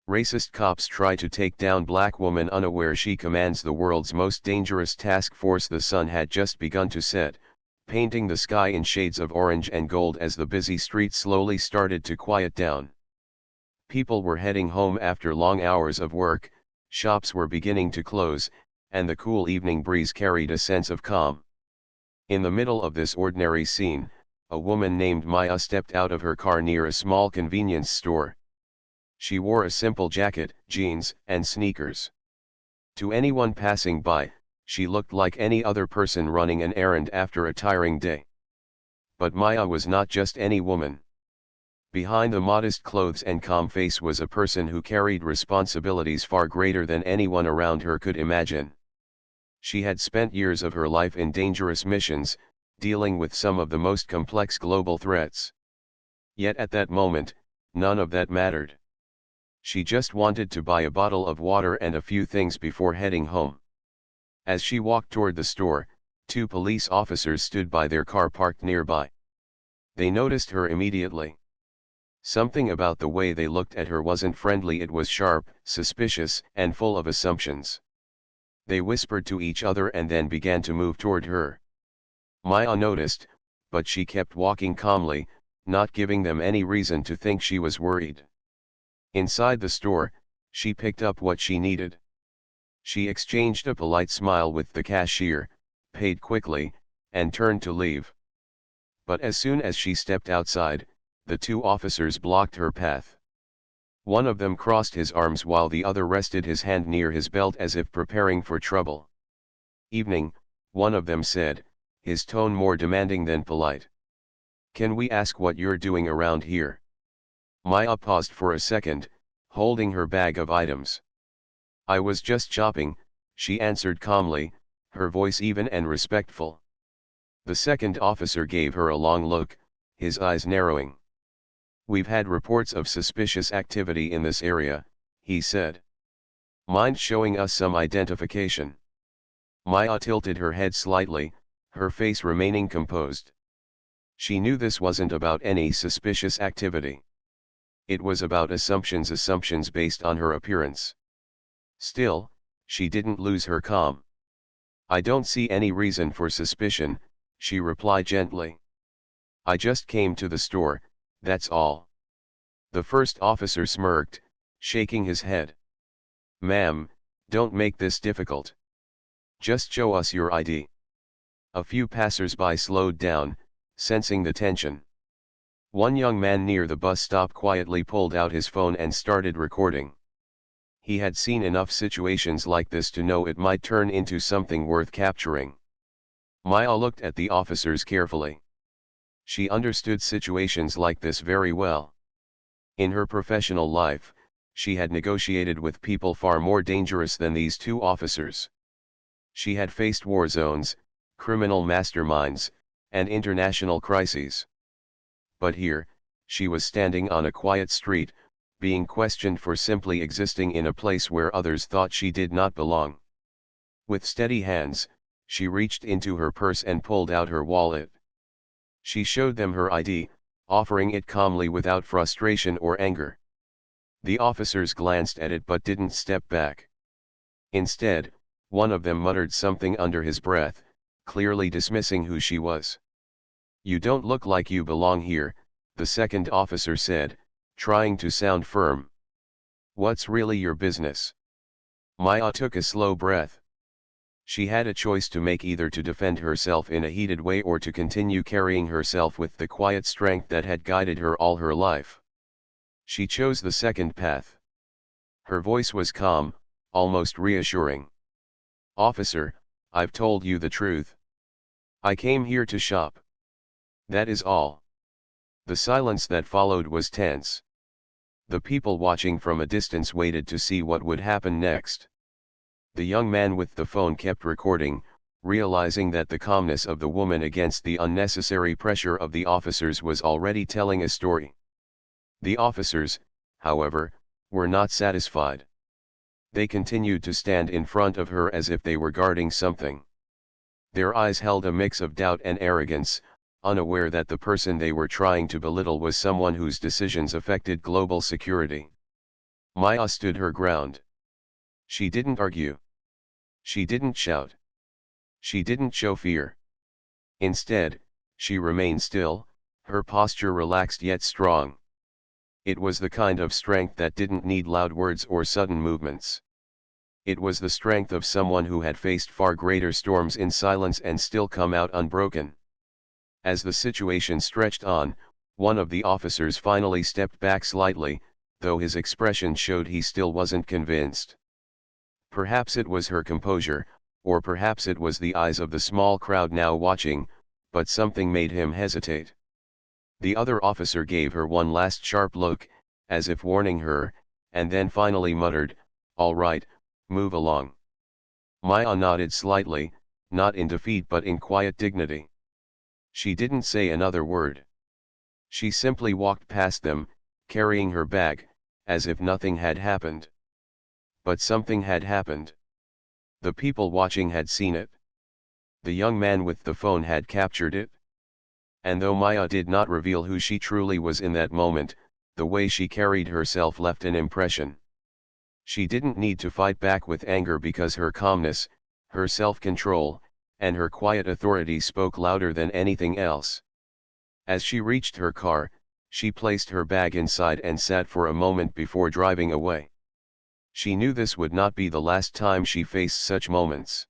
Racist cops try to take down black woman unaware she commands the world's most dangerous task force. The sun had just begun to set, painting the sky in shades of orange and gold as the busy streets slowly started to quiet down. People were heading home after long hours of work, shops were beginning to close, and the cool evening breeze carried a sense of calm. In the middle of this ordinary scene, a woman named Maya stepped out of her car near a small convenience store. She wore a simple jacket, jeans, and sneakers. To anyone passing by, she looked like any other person running an errand after a tiring day. But Maya was not just any woman. Behind the modest clothes and calm face was a person who carried responsibilities far greater than anyone around her could imagine. She had spent years of her life in dangerous missions, dealing with some of the most complex global threats. Yet at that moment, none of that mattered. She just wanted to buy a bottle of water and a few things before heading home. As she walked toward the store, two police officers stood by their car parked nearby. They noticed her immediately. Something about the way they looked at her wasn't friendly. It was sharp, suspicious, and full of assumptions. They whispered to each other and then began to move toward her. Maya noticed, but she kept walking calmly, not giving them any reason to think she was worried. Inside the store, she picked up what she needed. She exchanged a polite smile with the cashier, paid quickly, and turned to leave. But as soon as she stepped outside, the two officers blocked her path. One of them crossed his arms while the other rested his hand near his belt as if preparing for trouble. "Evening," one of them said, his tone more demanding than polite. "Can we ask what you're doing around here?" Maya paused for a second, holding her bag of items. "I was just shopping," she answered calmly, her voice even and respectful. The second officer gave her a long look, his eyes narrowing. "We've had reports of suspicious activity in this area," he said. "Mind showing us some identification?" Maya tilted her head slightly, her face remaining composed. She knew this wasn't about any suspicious activity. It was about assumptions based on her appearance. Still, she didn't lose her calm. "I don't see any reason for suspicion," she replied gently. "I just came to the store, that's all." The first officer smirked, shaking his head. "Ma'am, don't make this difficult. Just show us your ID." A few passers-by slowed down, sensing the tension. One young man near the bus stop quietly pulled out his phone and started recording. He had seen enough situations like this to know it might turn into something worth capturing. Maya looked at the officers carefully. She understood situations like this very well. In her professional life, she had negotiated with people far more dangerous than these two officers. She had faced war zones, criminal masterminds, and international crises. But here, she was standing on a quiet street, being questioned for simply existing in a place where others thought she did not belong. With steady hands, she reached into her purse and pulled out her wallet. She showed them her ID, offering it calmly without frustration or anger. The officers glanced at it but didn't step back. Instead, one of them muttered something under his breath, clearly dismissing who she was. "You don't look like you belong here," the second officer said, trying to sound firm. "What's really your business?" Maya took a slow breath. She had a choice to make, either to defend herself in a heated way or to continue carrying herself with the quiet strength that had guided her all her life. She chose the second path. Her voice was calm, almost reassuring. "Officer, I've told you the truth. I came here to shop. That is all." The silence that followed was tense. The people watching from a distance waited to see what would happen next. The young man with the phone kept recording, realizing that the calmness of the woman against the unnecessary pressure of the officers was already telling a story. The officers, however, were not satisfied. They continued to stand in front of her as if they were guarding something. Their eyes held a mix of doubt and arrogance, unaware that the person they were trying to belittle was someone whose decisions affected global security. Maya stood her ground. She didn't argue. She didn't shout. She didn't show fear. Instead, she remained still, her posture relaxed yet strong. It was the kind of strength that didn't need loud words or sudden movements. It was the strength of someone who had faced far greater storms in silence and still come out unbroken. As the situation stretched on, one of the officers finally stepped back slightly, though his expression showed he still wasn't convinced. Perhaps it was her composure, or perhaps it was the eyes of the small crowd now watching, but something made him hesitate. The other officer gave her one last sharp look, as if warning her, and then finally muttered, "All right, move along." Maya nodded slightly, not in defeat but in quiet dignity. She didn't say another word. She simply walked past them, carrying her bag, as if nothing had happened. But something had happened. The people watching had seen it. The young man with the phone had captured it. And though Maya did not reveal who she truly was in that moment, the way she carried herself left an impression. She didn't need to fight back with anger because her calmness, her self-control, and her quiet authority spoke louder than anything else. As she reached her car, she placed her bag inside and sat for a moment before driving away. She knew this would not be the last time she faced such moments.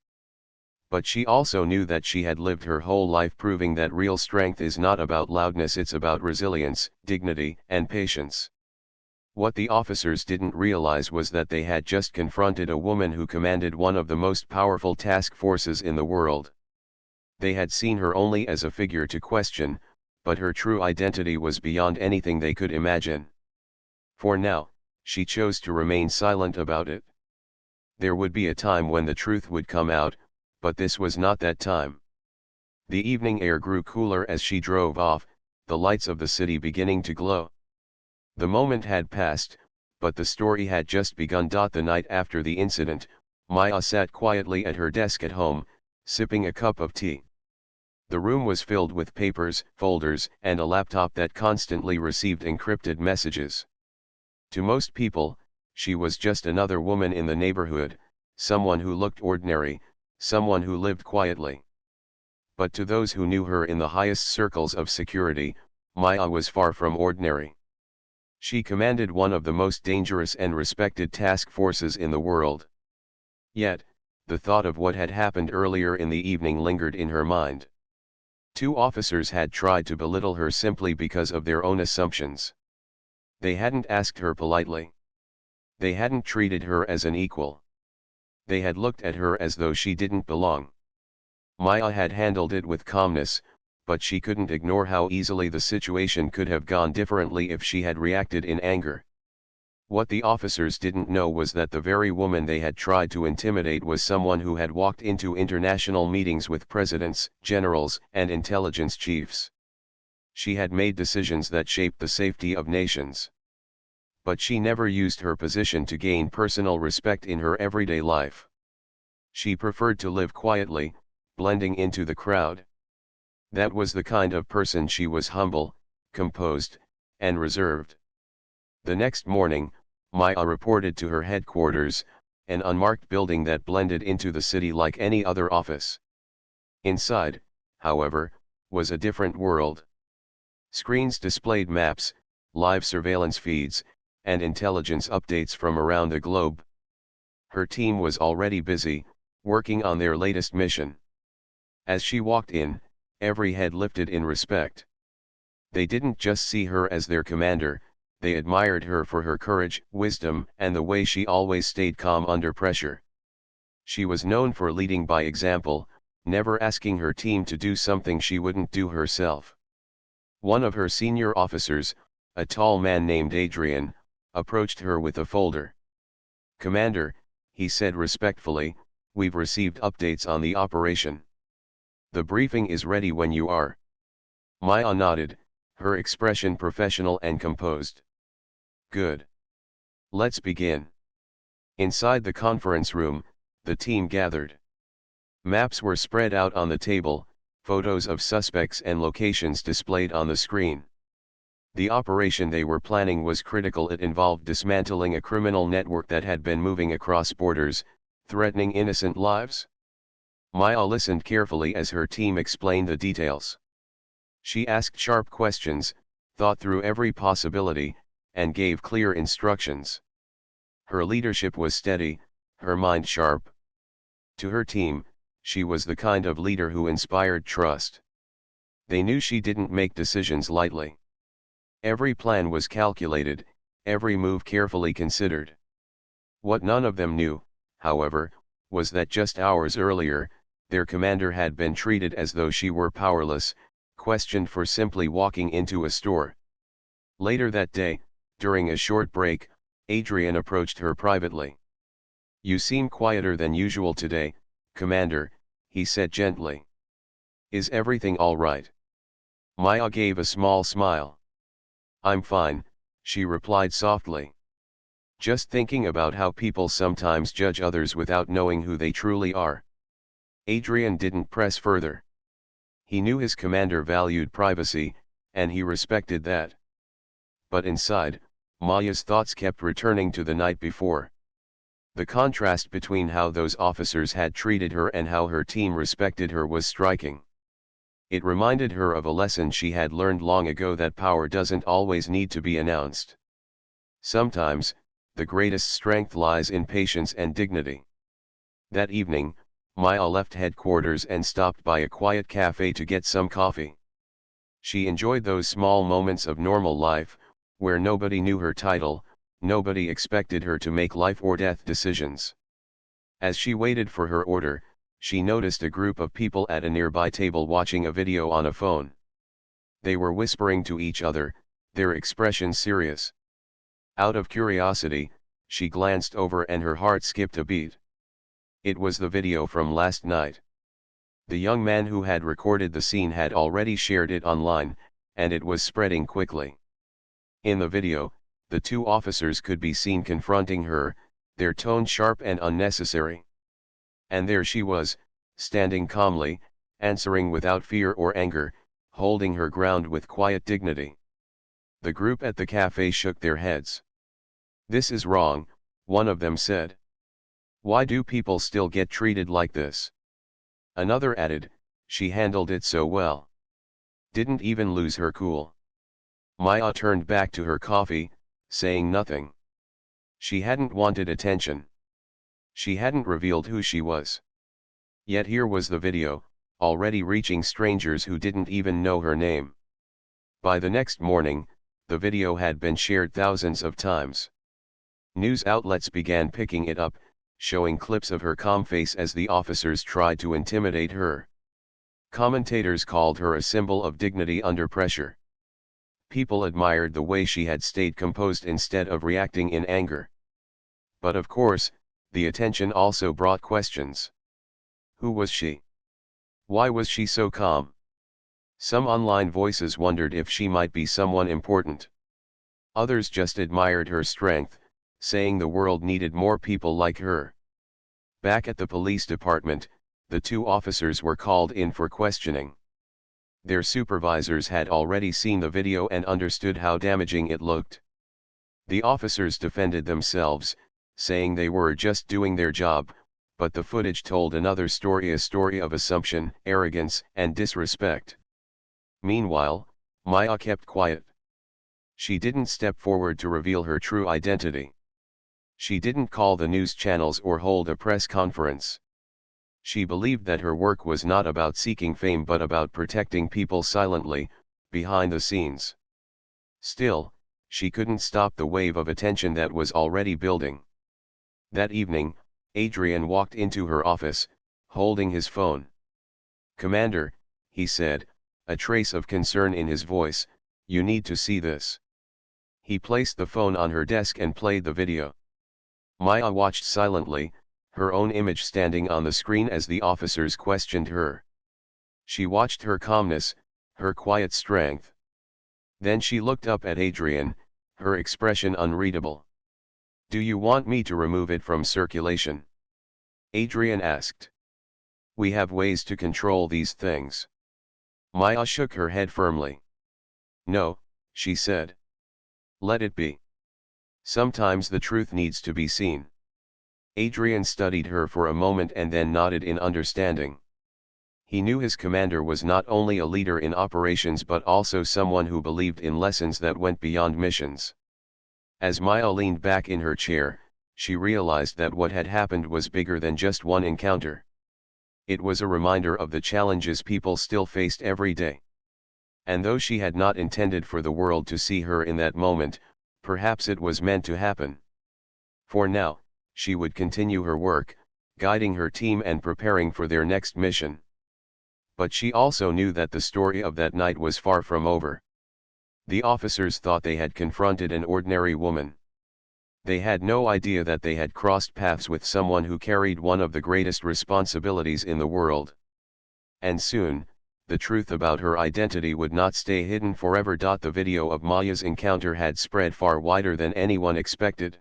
But she also knew that she had lived her whole life proving that real strength is not about loudness, it's about resilience, dignity, and patience. What the officers didn't realize was that they had just confronted a woman who commanded one of the most powerful task forces in the world. They had seen her only as a figure to question, but her true identity was beyond anything they could imagine. For now, she chose to remain silent about it. There would be a time when the truth would come out, but this was not that time. The evening air grew cooler as she drove off, the lights of the city beginning to glow. The moment had passed, but the story had just begun. The night after the incident, Maya sat quietly at her desk at home, sipping a cup of tea. The room was filled with papers, folders, and a laptop that constantly received encrypted messages. To most people, she was just another woman in the neighborhood, someone who looked ordinary, someone who lived quietly. But to those who knew her in the highest circles of security, Maya was far from ordinary. She commanded one of the most dangerous and respected task forces in the world. Yet, the thought of what had happened earlier in the evening lingered in her mind. Two officers had tried to belittle her simply because of their own assumptions. They hadn't asked her politely. They hadn't treated her as an equal. They had looked at her as though she didn't belong. Maya had handled it with calmness, but she couldn't ignore how easily the situation could have gone differently if she had reacted in anger. What the officers didn't know was that the very woman they had tried to intimidate was someone who had walked into international meetings with presidents, generals, and intelligence chiefs. She had made decisions that shaped the safety of nations. But she never used her position to gain personal respect in her everyday life. She preferred to live quietly, blending into the crowd. That was the kind of person she was: humble, composed, and reserved. The next morning, Maya reported to her headquarters, an unmarked building that blended into the city like any other office. Inside, however, was a different world. Screens displayed maps, live surveillance feeds, and intelligence updates from around the globe. Her team was already busy, working on their latest mission. As she walked in, every head lifted in respect. They didn't just see her as their commander, they admired her for her courage, wisdom, and the way she always stayed calm under pressure. She was known for leading by example, never asking her team to do something she wouldn't do herself. One of her senior officers, a tall man named Adrian, approached her with a folder. "Commander," he said respectfully, "we've received updates on the operation. The briefing is ready when you are." Maya nodded, her expression professional and composed. "Good. Let's begin." Inside the conference room, the team gathered. Maps were spread out on the table, photos of suspects and locations displayed on the screen. The operation they were planning was critical. It involved dismantling a criminal network that had been moving across borders, threatening innocent lives. Maya listened carefully as her team explained the details. She asked sharp questions, thought through every possibility, and gave clear instructions. Her leadership was steady, her mind sharp. To her team, she was the kind of leader who inspired trust. They knew she didn't make decisions lightly. Every plan was calculated, every move carefully considered. What none of them knew, however, was that just hours earlier, their commander had been treated as though she were powerless, questioned for simply walking into a store. Later that day, during a short break, Adrian approached her privately. "You seem quieter than usual today, Commander," he said gently. "Is everything all right?" Maya gave a small smile. "I'm fine," she replied softly. "Just thinking about how people sometimes judge others without knowing who they truly are." Adrian didn't press further. He knew his commander valued privacy, and he respected that. But inside, Maya's thoughts kept returning to the night before. The contrast between how those officers had treated her and how her team respected her was striking. It reminded her of a lesson she had learned long ago, that power doesn't always need to be announced. Sometimes, the greatest strength lies in patience and dignity. That evening, Maya left headquarters and stopped by a quiet cafe to get some coffee. She enjoyed those small moments of normal life, where nobody knew her title, nobody expected her to make life or death decisions. As she waited for her order, she noticed a group of people at a nearby table watching a video on a phone. They were whispering to each other, their expressions serious. Out of curiosity, she glanced over and her heart skipped a beat. It was the video from last night. The young man who had recorded the scene had already shared it online, and it was spreading quickly. In the video, the two officers could be seen confronting her, their tone sharp and unnecessary. And there she was, standing calmly, answering without fear or anger, holding her ground with quiet dignity. The group at the cafe shook their heads. "This is wrong," one of them said. "Why do people still get treated like this?" Another added, "She handled it so well. Didn't even lose her cool." Maya turned back to her coffee, saying nothing. She hadn't wanted attention. She hadn't revealed who she was. Yet here was the video, already reaching strangers who didn't even know her name. By the next morning, the video had been shared thousands of times. News outlets began picking it up, showing clips of her calm face as the officers tried to intimidate her. Commentators called her a symbol of dignity under pressure. People admired the way she had stayed composed instead of reacting in anger. But of course, the attention also brought questions. Who was she? Why was she so calm? Some online voices wondered if she might be someone important. Others just admired her strength, saying the world needed more people like her. Back at the police department, the two officers were called in for questioning. Their supervisors had already seen the video and understood how damaging it looked. The officers defended themselves, saying they were just doing their job, but the footage told another story, a story of assumption, arrogance, and disrespect. Meanwhile, Maya kept quiet. She didn't step forward to reveal her true identity. She didn't call the news channels or hold a press conference. She believed that her work was not about seeking fame but about protecting people silently, behind the scenes. Still, she couldn't stop the wave of attention that was already building. That evening, Adrian walked into her office, holding his phone. "Commander," he said, a trace of concern in his voice, "you need to see this." He placed the phone on her desk and played the video. Maya watched silently, her own image standing on the screen as the officers questioned her. She watched her calmness, her quiet strength. Then she looked up at Adrian, her expression unreadable. "Do you want me to remove it from circulation?" Adrian asked. "We have ways to control these things." Maya shook her head firmly. "No," she said. Let it be. Sometimes the truth needs to be seen. Adrian studied her for a moment and then nodded in understanding. He knew his commander was not only a leader in operations but also someone who believed in lessons that went beyond missions. As Maya leaned back in her chair, she realized that what had happened was bigger than just one encounter. It was a reminder of the challenges people still faced every day. And though she had not intended for the world to see her in that moment, perhaps it was meant to happen. For now, she would continue her work, guiding her team and preparing for their next mission. But she also knew that the story of that night was far from over. The officers thought they had confronted an ordinary woman. They had no idea that they had crossed paths with someone who carried one of the greatest responsibilities in the world. And soon, the truth about her identity would not stay hidden forever. The video of Maya's encounter had spread far wider than anyone expected.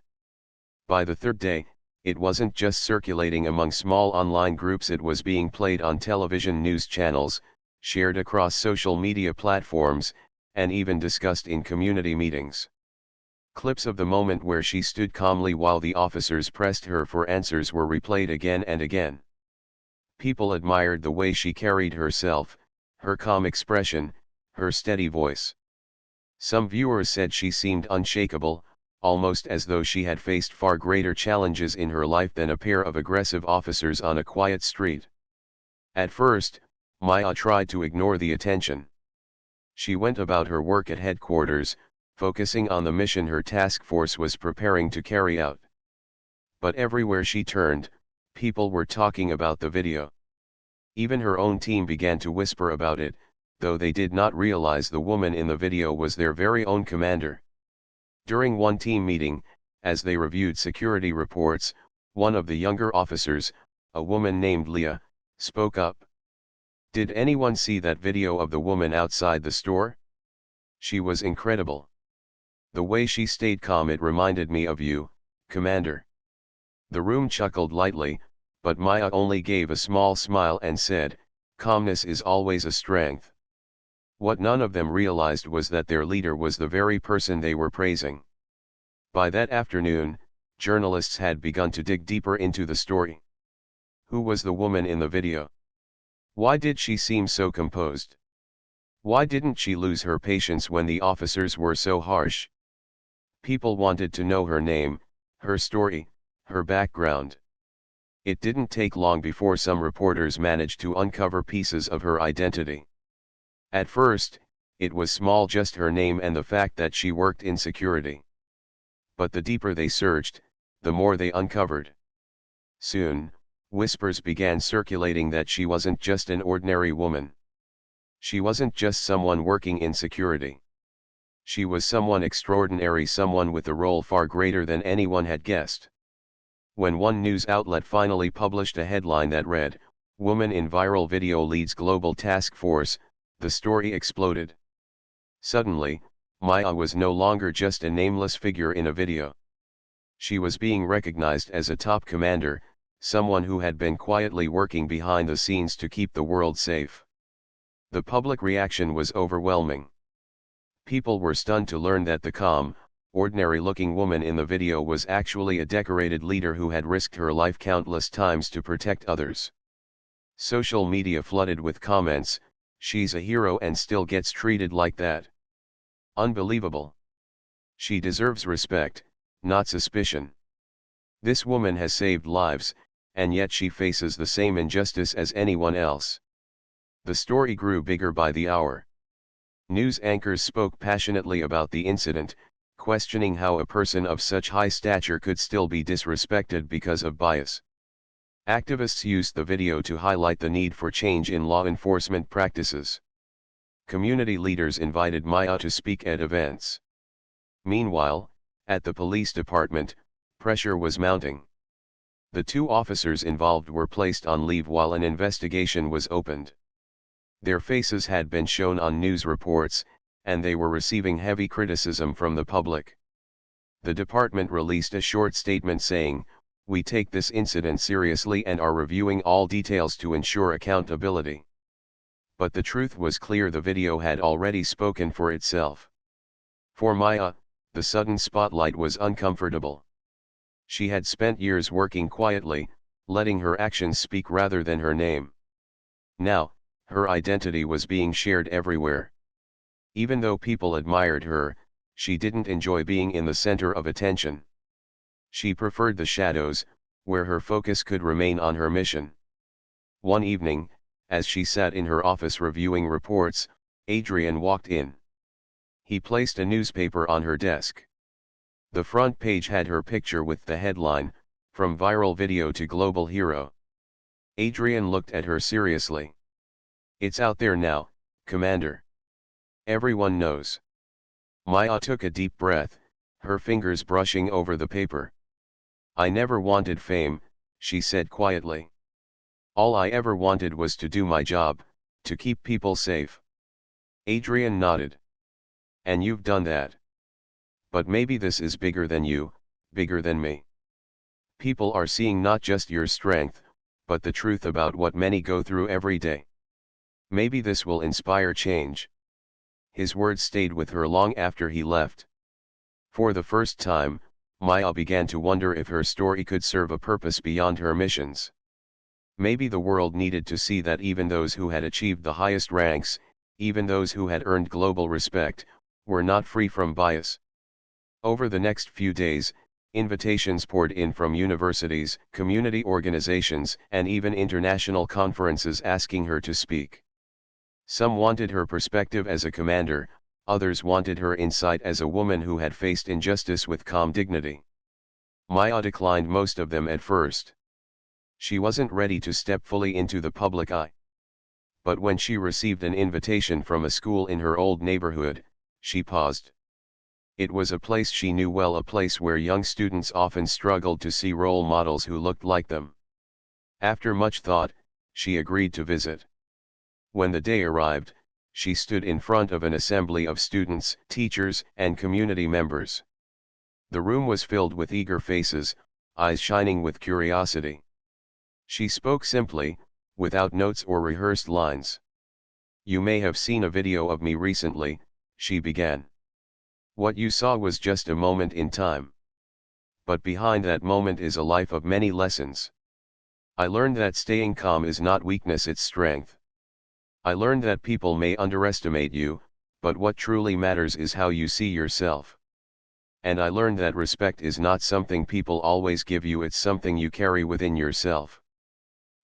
By the third day, it wasn't just circulating among small online groups, it was being played on television news channels, shared across social media platforms, and even discussed in community meetings. Clips of the moment where she stood calmly while the officers pressed her for answers were replayed again and again. People admired the way she carried herself, her calm expression, her steady voice. Some viewers said she seemed unshakable, almost as though she had faced far greater challenges in her life than a pair of aggressive officers on a quiet street. At first, Maya tried to ignore the attention. She went about her work at headquarters, focusing on the mission her task force was preparing to carry out. But everywhere she turned, people were talking about the video. Even her own team began to whisper about it, though they did not realize the woman in the video was their very own commander. During one team meeting, as they reviewed security reports, one of the younger officers, a woman named Leah, spoke up. "Did anyone see that video of the woman outside the store? She was incredible. The way she stayed calm, it reminded me of you, Commander." The room chuckled lightly, but Maya only gave a small smile and said, "Calmness is always a strength." What none of them realized was that their leader was the very person they were praising. By that afternoon, journalists had begun to dig deeper into the story. Who was the woman in the video? Why did she seem so composed? Why didn't she lose her patience when the officers were so harsh? People wanted to know her name, her story, her background. It didn't take long before some reporters managed to uncover pieces of her identity. At first, it was small, just her name and the fact that she worked in security. But the deeper they searched, the more they uncovered. Soon, whispers began circulating that she wasn't just an ordinary woman. She wasn't just someone working in security. She was someone extraordinary, someone with a role far greater than anyone had guessed. When one news outlet finally published a headline that read, "Woman in viral video leads global task force," the story exploded. Suddenly, Maya was no longer just a nameless figure in a video. She was being recognized as a top commander, someone who had been quietly working behind the scenes to keep the world safe. The public reaction was overwhelming. People were stunned to learn that the calm, ordinary-looking woman in the video was actually a decorated leader who had risked her life countless times to protect others. Social media flooded with comments, "She's a hero and still gets treated like that. Unbelievable. She deserves respect, not suspicion. This woman has saved lives, and yet she faces the same injustice as anyone else." The story grew bigger by the hour. News anchors spoke passionately about the incident, questioning how a person of such high stature could still be disrespected because of bias. Activists used the video to highlight the need for change in law enforcement practices. Community leaders invited Maya to speak at events. Meanwhile, at the police department, pressure was mounting. The two officers involved were placed on leave while an investigation was opened. Their faces had been shown on news reports, and they were receiving heavy criticism from the public. The department released a short statement saying, "We take this incident seriously and are reviewing all details to ensure accountability." But the truth was clear: the video had already spoken for itself. For Maya, the sudden spotlight was uncomfortable. She had spent years working quietly, letting her actions speak rather than her name. Now, her identity was being shared everywhere. Even though people admired her, she didn't enjoy being in the center of attention. She preferred the shadows, where her focus could remain on her mission. One evening, as she sat in her office reviewing reports, Adrian walked in. He placed a newspaper on her desk. The front page had her picture with the headline, "From Viral Video to Global Hero." Adrian looked at her seriously. "It's out there now, Commander. Everyone knows." Maya took a deep breath, her fingers brushing over the paper. "I never wanted fame," she said quietly. "All I ever wanted was to do my job, to keep people safe." Adrian nodded. "And you've done that. But maybe this is bigger than you, bigger than me. People are seeing not just your strength, but the truth about what many go through every day. Maybe this will inspire change." His words stayed with her long after he left. For the first time, Maya began to wonder if her story could serve a purpose beyond her missions. Maybe the world needed to see that even those who had achieved the highest ranks, even those who had earned global respect, were not free from bias. Over the next few days, invitations poured in from universities, community organizations, and even international conferences asking her to speak. Some wanted her perspective as a commander, others wanted her insight as a woman who had faced injustice with calm dignity. Maya declined most of them at first. She wasn't ready to step fully into the public eye. But when she received an invitation from a school in her old neighborhood, she paused. It was a place she knew well, a place where young students often struggled to see role models who looked like them. After much thought, she agreed to visit. When the day arrived, she stood in front of an assembly of students, teachers, and community members. The room was filled with eager faces, eyes shining with curiosity. She spoke simply, without notes or rehearsed lines. "You may have seen a video of me recently," she began. "What you saw was just a moment in time. But behind that moment is a life of many lessons. I learned that staying calm is not weakness, it's strength. I learned that people may underestimate you, but what truly matters is how you see yourself. And I learned that respect is not something people always give you, it's something you carry within yourself."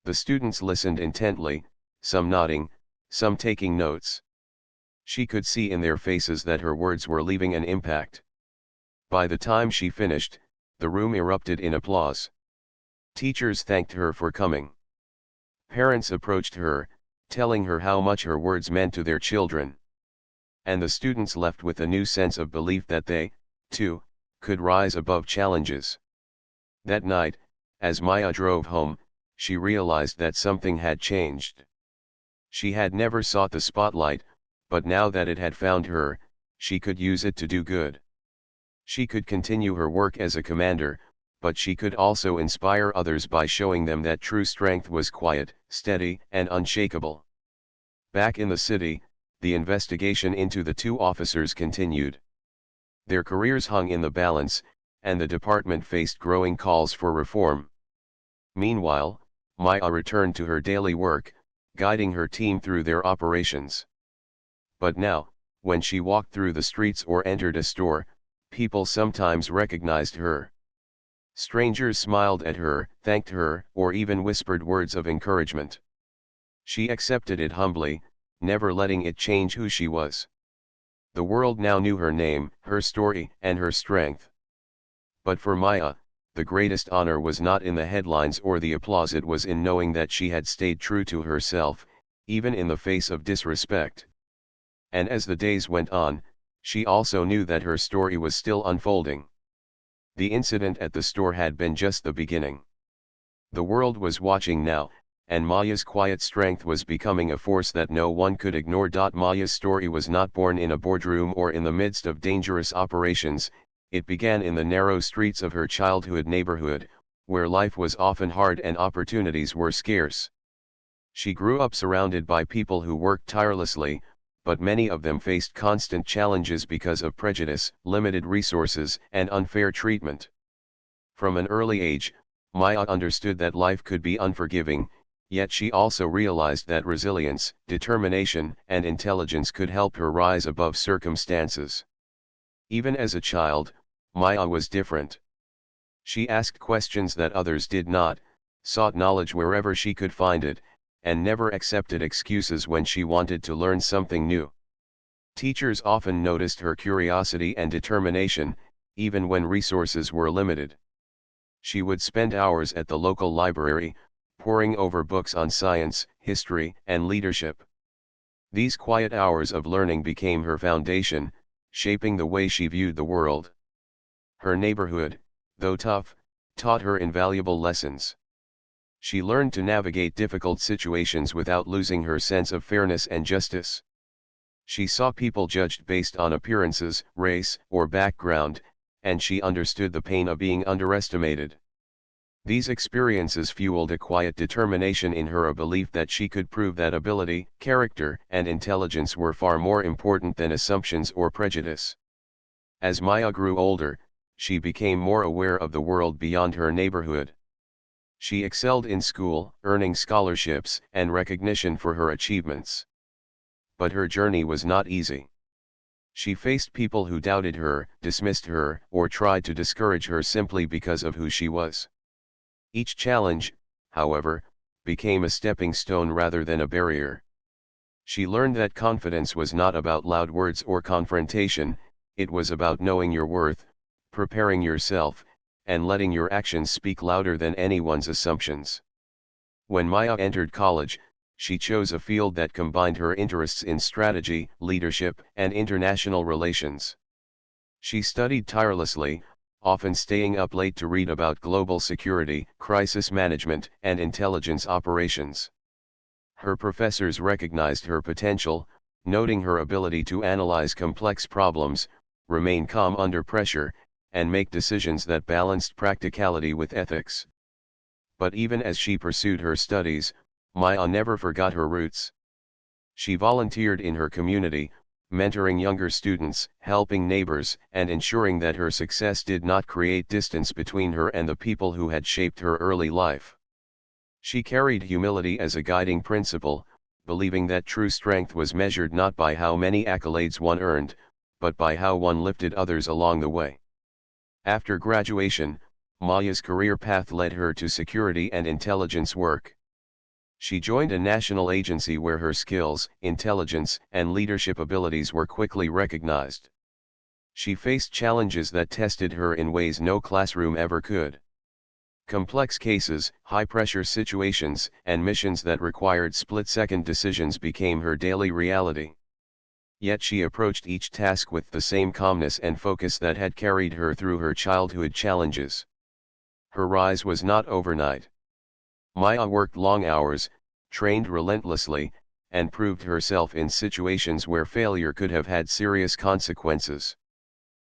The students listened intently, some nodding, some taking notes. She could see in their faces that her words were leaving an impact. By the time she finished, the room erupted in applause. Teachers thanked her for coming. Parents approached her, telling her how much her words meant to their children. And the students left with a new sense of belief that they, too, could rise above challenges. That night, as Maya drove home, she realized that something had changed. She had never sought the spotlight, but now that it had found her, she could use it to do good. She could continue her work as a commander, but she could also inspire others by showing them that true strength was quiet, steady, and unshakable. Back in the city, the investigation into the two officers continued. Their careers hung in the balance, and the department faced growing calls for reform. Meanwhile, Maya returned to her daily work, guiding her team through their operations. But now, when she walked through the streets or entered a store, people sometimes recognized her. Strangers smiled at her, thanked her, or even whispered words of encouragement. She accepted it humbly, never letting it change who she was. The world now knew her name, her story, and her strength. But for Maya, the greatest honor was not in the headlines or the applause, it was in knowing that she had stayed true to herself, even in the face of disrespect. And as the days went on, she also knew that her story was still unfolding. The incident at the store had been just the beginning. The world was watching now, and Maya's quiet strength was becoming a force that no one could ignore. Maya's story was not born in a boardroom or in the midst of dangerous operations. It began in the narrow streets of her childhood neighborhood, where life was often hard and opportunities were scarce. She grew up surrounded by people who worked tirelessly, but many of them faced constant challenges because of prejudice, limited resources, and unfair treatment. From an early age, Maya understood that life could be unforgiving, yet she also realized that resilience, determination, and intelligence could help her rise above circumstances. Even as a child, Maya was different. She asked questions that others did not, sought knowledge wherever she could find it, and never accepted excuses when she wanted to learn something new. Teachers often noticed her curiosity and determination, even when resources were limited. She would spend hours at the local library, poring over books on science, history, and leadership. These quiet hours of learning became her foundation, shaping the way she viewed the world. Her neighborhood, though tough, taught her invaluable lessons. She learned to navigate difficult situations without losing her sense of fairness and justice. She saw people judged based on appearances, race, or background, and she understood the pain of being underestimated. These experiences fueled a quiet determination in her, a belief that she could prove that ability, character, and intelligence were far more important than assumptions or prejudice. As Maya grew older, she became more aware of the world beyond her neighborhood. She excelled in school, earning scholarships and recognition for her achievements. But her journey was not easy. She faced people who doubted her, dismissed her, or tried to discourage her simply because of who she was. Each challenge, however, became a stepping stone rather than a barrier. She learned that confidence was not about loud words or confrontation, it was about knowing your worth, preparing yourself, and letting your actions speak louder than anyone's assumptions. When Maya entered college, she chose a field that combined her interests in strategy, leadership, and international relations. She studied tirelessly, often staying up late to read about global security, crisis management, and intelligence operations. Her professors recognized her potential, noting her ability to analyze complex problems, remain calm under pressure, and make decisions that balanced practicality with ethics. But even as she pursued her studies, Maya never forgot her roots. She volunteered in her community, mentoring younger students, helping neighbors, and ensuring that her success did not create distance between her and the people who had shaped her early life. She carried humility as a guiding principle, believing that true strength was measured not by how many accolades one earned, but by how one lifted others along the way. After graduation, Maya's career path led her to security and intelligence work. She joined a national agency where her skills, intelligence, and leadership abilities were quickly recognized. She faced challenges that tested her in ways no classroom ever could. Complex cases, high-pressure situations, and missions that required split-second decisions became her daily reality. Yet she approached each task with the same calmness and focus that had carried her through her childhood challenges. Her rise was not overnight. Maya worked long hours, trained relentlessly, and proved herself in situations where failure could have had serious consequences.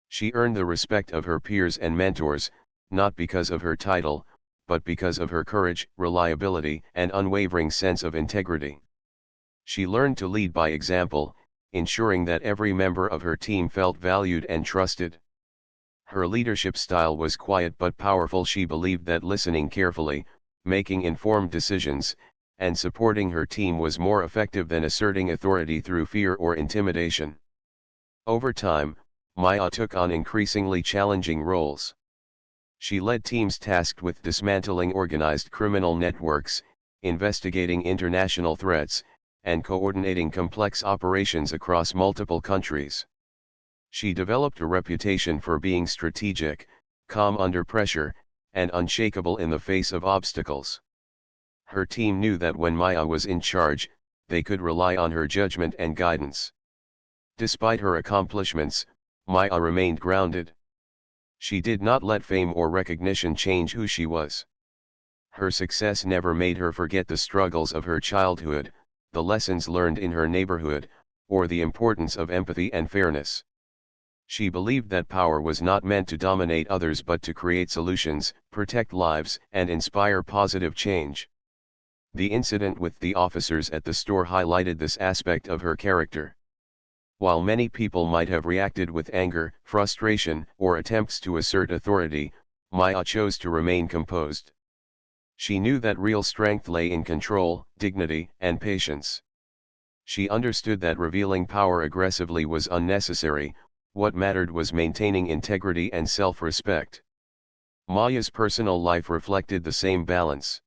She earned the respect of her peers and mentors, not because of her title, but because of her courage, reliability, and unwavering sense of integrity. She learned to lead by example, ensuring that every member of her team felt valued and trusted. Her leadership style was quiet but powerful. She believed that listening carefully, making informed decisions, and supporting her team was more effective than asserting authority through fear or intimidation. Over time, Maya took on increasingly challenging roles. She led teams tasked with dismantling organized criminal networks, investigating international threats, and coordinating complex operations across multiple countries. She developed a reputation for being strategic, calm under pressure, and unshakable in the face of obstacles. Her team knew that when Maya was in charge, they could rely on her judgment and guidance. Despite her accomplishments, Maya remained grounded. She did not let fame or recognition change who she was. Her success never made her forget the struggles of her childhood, the lessons learned in her neighborhood, or the importance of empathy and fairness. She believed that power was not meant to dominate others but to create solutions, protect lives, and inspire positive change. The incident with the officers at the store highlighted this aspect of her character. While many people might have reacted with anger, frustration, or attempts to assert authority, Maya chose to remain composed. She knew that real strength lay in control, dignity, and patience. She understood that revealing power aggressively was unnecessary. What mattered was maintaining integrity and self-respect. Maya's personal life reflected the same balance.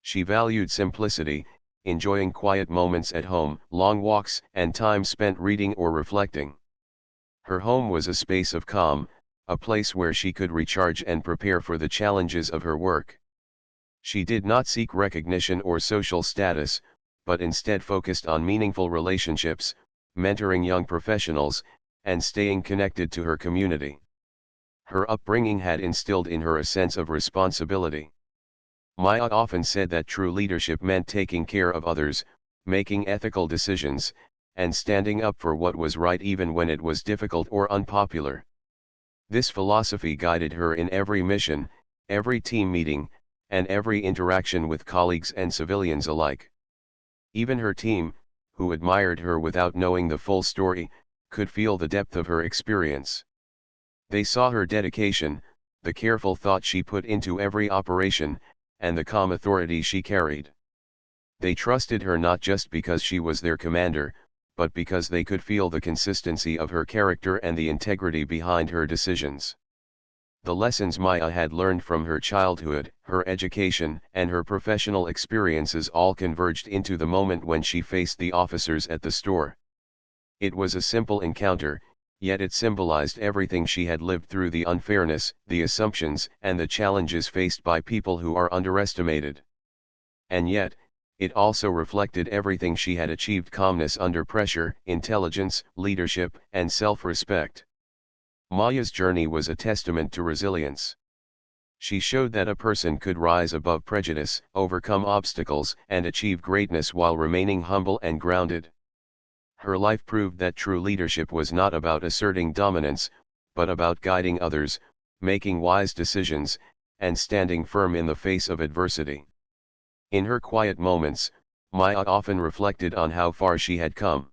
She valued simplicity, enjoying quiet moments at home, long walks, and time spent reading or reflecting. Her home was a space of calm, a place where she could recharge and prepare for the challenges of her work. She did not seek recognition or social status, but instead focused on meaningful relationships, mentoring young professionals, and staying connected to her community. Her upbringing had instilled in her a sense of responsibility. Maya often said that true leadership meant taking care of others, making ethical decisions, and standing up for what was right even when it was difficult or unpopular. This philosophy guided her in every mission, every team meeting, and every interaction with colleagues and civilians alike. Even her team, who admired her without knowing the full story, could feel the depth of her experience. They saw her dedication, the careful thought she put into every operation, and the calm authority she carried. They trusted her not just because she was their commander, but because they could feel the consistency of her character and the integrity behind her decisions. The lessons Maya had learned from her childhood, her education, and her professional experiences all converged into the moment when she faced the officers at the store. It was a simple encounter, yet it symbolized everything she had lived through: the unfairness, the assumptions, and the challenges faced by people who are underestimated. And yet, it also reflected everything she had achieved: calmness under pressure, intelligence, leadership, and self-respect. Maya's journey was a testament to resilience. She showed that a person could rise above prejudice, overcome obstacles, and achieve greatness while remaining humble and grounded. Her life proved that true leadership was not about asserting dominance, but about guiding others, making wise decisions, and standing firm in the face of adversity. In her quiet moments, Maya often reflected on how far she had come.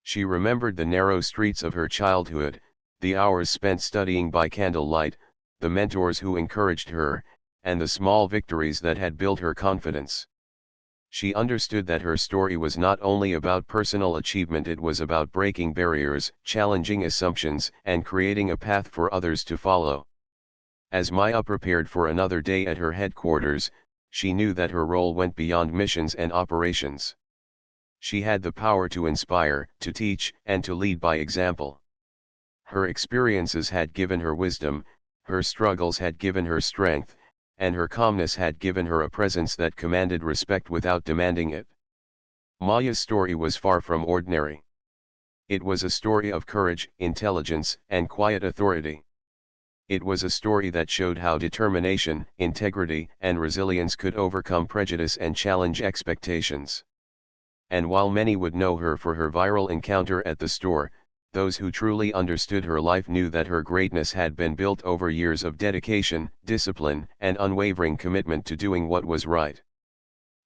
She remembered the narrow streets of her childhood, the hours spent studying by candlelight, the mentors who encouraged her, and the small victories that had built her confidence. She understood that her story was not only about personal achievement, it was about breaking barriers, challenging assumptions, and creating a path for others to follow. As Maya prepared for another day at her headquarters, she knew that her role went beyond missions and operations. She had the power to inspire, to teach, and to lead by example. Her experiences had given her wisdom, her struggles had given her strength, and her calmness had given her a presence that commanded respect without demanding it. Maya's story was far from ordinary. It was a story of courage, intelligence, and quiet authority. It was a story that showed how determination, integrity, and resilience could overcome prejudice and challenge expectations. And while many would know her for her viral encounter at the store, those who truly understood her life knew that her greatness had been built over years of dedication, discipline, and unwavering commitment to doing what was right.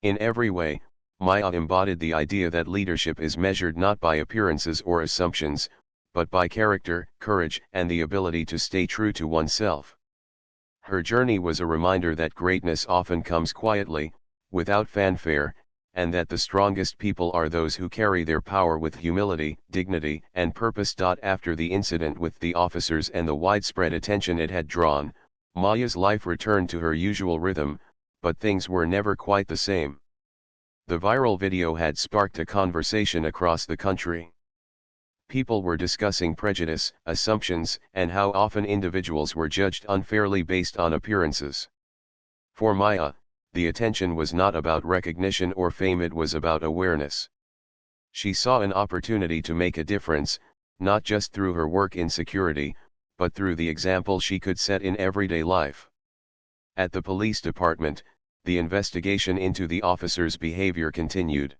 In every way, Maya embodied the idea that leadership is measured not by appearances or assumptions, but by character, courage, and the ability to stay true to oneself. Her journey was a reminder that greatness often comes quietly, without fanfare, and that the strongest people are those who carry their power with humility, dignity, and purpose. After the incident with the officers and the widespread attention it had drawn, Maya's life returned to her usual rhythm, but things were never quite the same. The viral video had sparked a conversation across the country. People were discussing prejudice, assumptions, and how often individuals were judged unfairly based on appearances. For Maya, the attention was not about recognition or fame, it was about awareness. She saw an opportunity to make a difference, not just through her work in security, but through the example she could set in everyday life. At the police department, the investigation into the officers' behavior continued.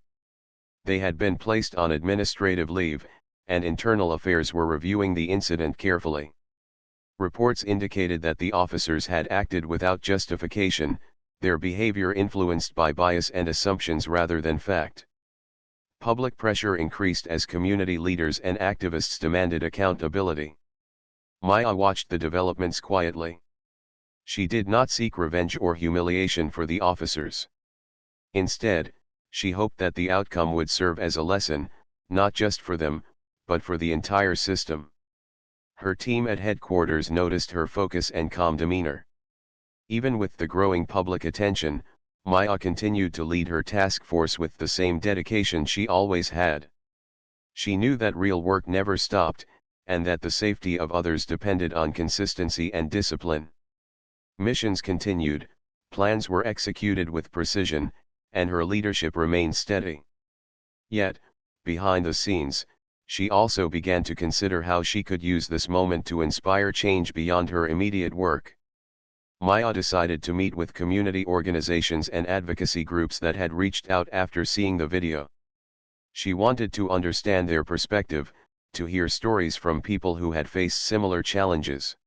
They had been placed on administrative leave, and internal affairs were reviewing the incident carefully. Reports indicated that the officers had acted without justification, their behavior influenced by bias and assumptions rather than fact. Public pressure increased as community leaders and activists demanded accountability. Maya watched the developments quietly. She did not seek revenge or humiliation for the officers. Instead, she hoped that the outcome would serve as a lesson, not just for them, but for the entire system. Her team at headquarters noticed her focus and calm demeanor. Even with the growing public attention, Maya continued to lead her task force with the same dedication she always had. She knew that real work never stopped, and that the safety of others depended on consistency and discipline. Missions continued, plans were executed with precision, and her leadership remained steady. Yet, behind the scenes, she also began to consider how she could use this moment to inspire change beyond her immediate work. Maya decided to meet with community organizations and advocacy groups that had reached out after seeing the video. She wanted to understand their perspective, to hear stories from people who had faced similar challenges.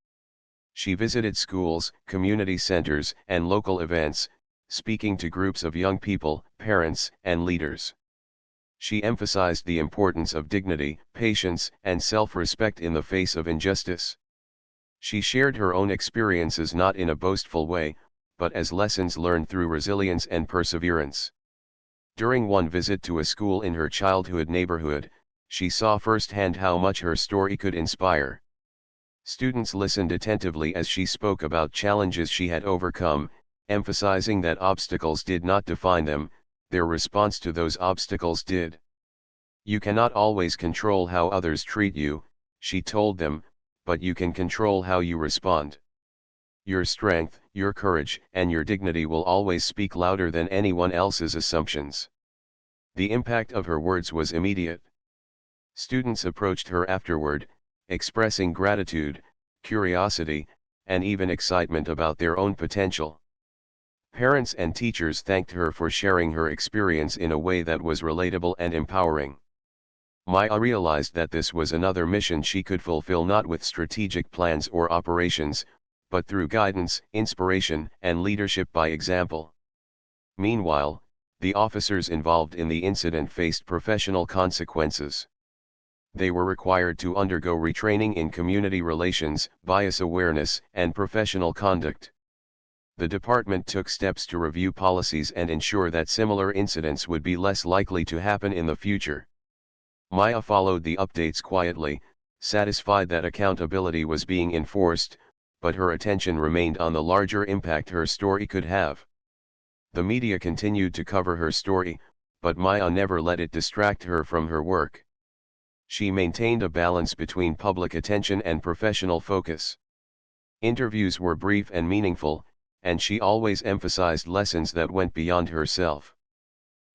She visited schools, community centers, and local events, speaking to groups of young people, parents, and leaders. She emphasized the importance of dignity, patience, and self-respect in the face of injustice. She shared her own experiences not in a boastful way, but as lessons learned through resilience and perseverance. During one visit to a school in her childhood neighborhood, she saw firsthand how much her story could inspire. Students listened attentively as she spoke about challenges she had overcome, emphasizing that obstacles did not define them, their response to those obstacles did. You cannot always control how others treat you, she told them, but you can control how you respond. Your strength, your courage, and your dignity will always speak louder than anyone else's assumptions. The impact of her words was immediate. Students approached her afterward, expressing gratitude, curiosity, and even excitement about their own potential. Parents and teachers thanked her for sharing her experience in a way that was relatable and empowering. Maya realized that this was another mission she could fulfill not with strategic plans or operations, but through guidance, inspiration, and leadership by example. Meanwhile, the officers involved in the incident faced professional consequences. They were required to undergo retraining in community relations, bias awareness, and professional conduct. The department took steps to review policies and ensure that similar incidents would be less likely to happen in the future. Maya followed the updates quietly, satisfied that accountability was being enforced, but her attention remained on the larger impact her story could have. The media continued to cover her story, but Maya never let it distract her from her work. She maintained a balance between public attention and professional focus. Interviews were brief and meaningful, and she always emphasized lessons that went beyond herself.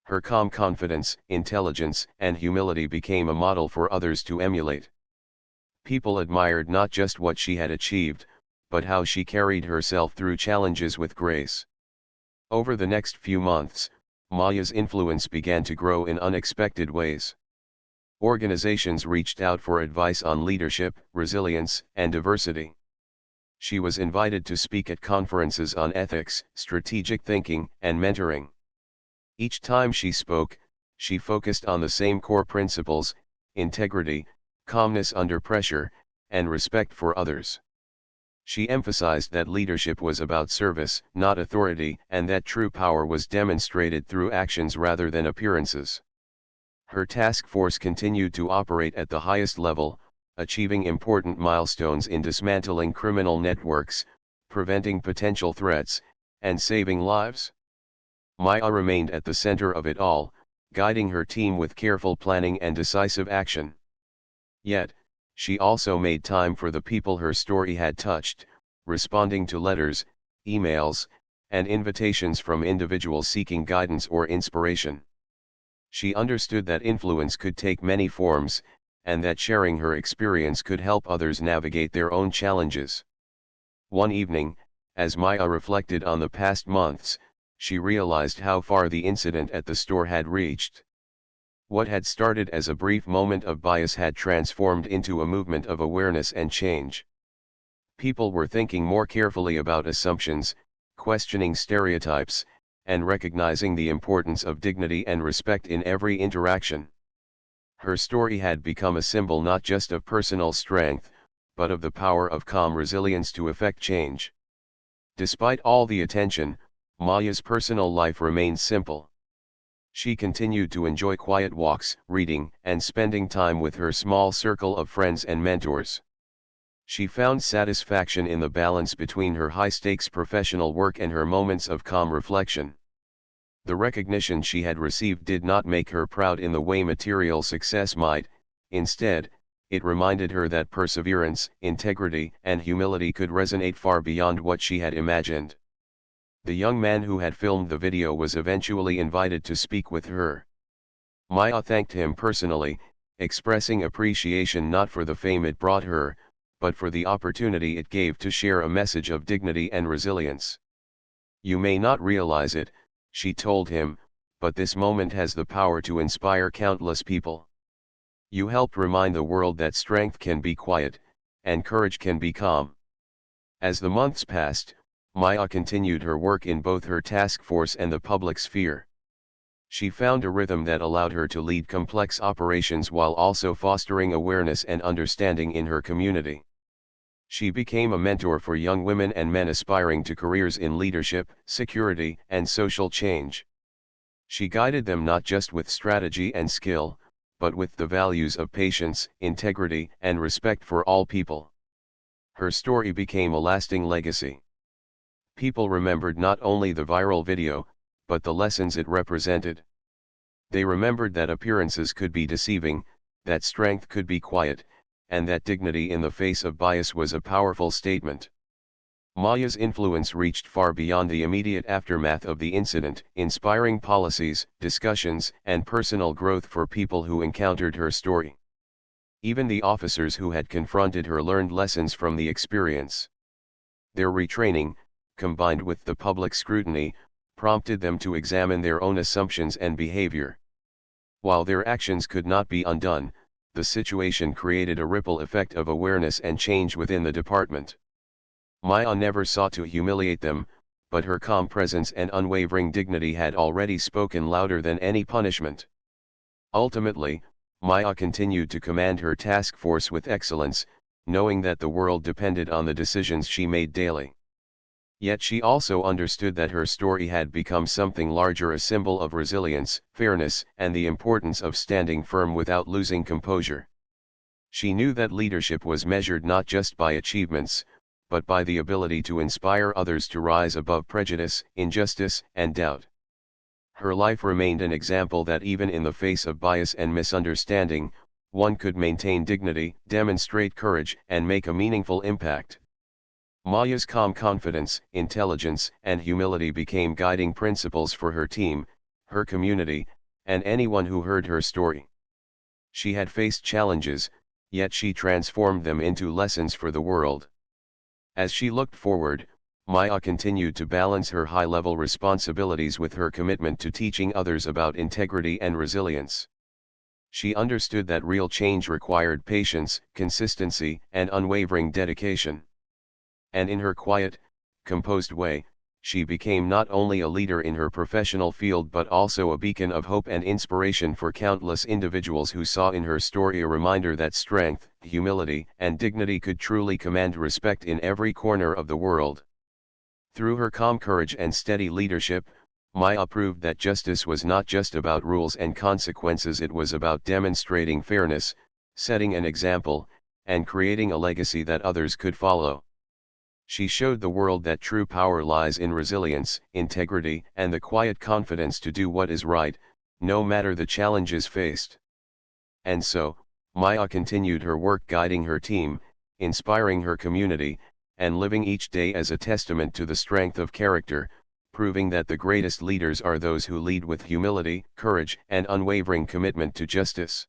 Her calm confidence, intelligence, and humility became a model for others to emulate. People admired not just what she had achieved, but how she carried herself through challenges with grace. Over the next few months, Maya's influence began to grow in unexpected ways. Organizations reached out for advice on leadership, resilience, and diversity. She was invited to speak at conferences on ethics, strategic thinking, and mentoring. Each time she spoke, she focused on the same core principles: integrity, calmness under pressure, and respect for others. She emphasized that leadership was about service, not authority, and that true power was demonstrated through actions rather than appearances. Her task force continued to operate at the highest level, achieving important milestones in dismantling criminal networks, preventing potential threats, and saving lives. Maya remained at the center of it all, guiding her team with careful planning and decisive action. Yet, she also made time for the people her story had touched, responding to letters, emails, and invitations from individuals seeking guidance or inspiration. She understood that influence could take many forms, and that sharing her experience could help others navigate their own challenges. One evening, as Maya reflected on the past months, she realized how far the incident at the store had reached. What had started as a brief moment of bias had transformed into a movement of awareness and change. People were thinking more carefully about assumptions, questioning stereotypes, and recognizing the importance of dignity and respect in every interaction. Her story had become a symbol not just of personal strength, but of the power of calm resilience to effect change. Despite all the attention, Maya's personal life remained simple. She continued to enjoy quiet walks, reading, and spending time with her small circle of friends and mentors. She found satisfaction in the balance between her high-stakes professional work and her moments of calm reflection. The recognition she had received did not make her proud in the way material success might. Instead, it reminded her that perseverance, integrity, and humility could resonate far beyond what she had imagined. The young man who had filmed the video was eventually invited to speak with her. Maya thanked him personally, expressing appreciation not for the fame it brought her, but for the opportunity it gave to share a message of dignity and resilience. "You may not realize it," she told him, "but this moment has the power to inspire countless people. You helped remind the world that strength can be quiet, and courage can be calm." As the months passed, Maya continued her work in both her task force and the public sphere. She found a rhythm that allowed her to lead complex operations while also fostering awareness and understanding in her community. She became a mentor for young women and men aspiring to careers in leadership, security, and social change. She guided them not just with strategy and skill, but with the values of patience, integrity, and respect for all people. Her story became a lasting legacy. People remembered not only the viral video, but the lessons it represented. They remembered that appearances could be deceiving, that strength could be quiet, and that dignity in the face of bias was a powerful statement. Maya's influence reached far beyond the immediate aftermath of the incident, inspiring policies, discussions, and personal growth for people who encountered her story. Even the officers who had confronted her learned lessons from the experience. Their retraining, combined with the public scrutiny, prompted them to examine their own assumptions and behavior. While their actions could not be undone, the situation created a ripple effect of awareness and change within the department. Maya never sought to humiliate them, but her calm presence and unwavering dignity had already spoken louder than any punishment. Ultimately, Maya continued to command her task force with excellence, knowing that the world depended on the decisions she made daily. Yet she also understood that her story had become something larger, a symbol of resilience, fairness, and the importance of standing firm without losing composure. She knew that leadership was measured not just by achievements, but by the ability to inspire others to rise above prejudice, injustice, and doubt. Her life remained an example that even in the face of bias and misunderstanding, one could maintain dignity, demonstrate courage, and make a meaningful impact. Maya's calm confidence, intelligence, and humility became guiding principles for her team, her community, and anyone who heard her story. She had faced challenges, yet she transformed them into lessons for the world. As she looked forward, Maya continued to balance her high-level responsibilities with her commitment to teaching others about integrity and resilience. She understood that real change required patience, consistency, and unwavering dedication. And in her quiet, composed way, she became not only a leader in her professional field but also a beacon of hope and inspiration for countless individuals who saw in her story a reminder that strength, humility, and dignity could truly command respect in every corner of the world. Through her calm courage and steady leadership, Maya proved that justice was not just about rules and consequences, it was about demonstrating fairness, setting an example, and creating a legacy that others could follow. She showed the world that true power lies in resilience, integrity, and the quiet confidence to do what is right, no matter the challenges faced. And so, Maya continued her work guiding her team, inspiring her community, and living each day as a testament to the strength of character, proving that the greatest leaders are those who lead with humility, courage, and unwavering commitment to justice.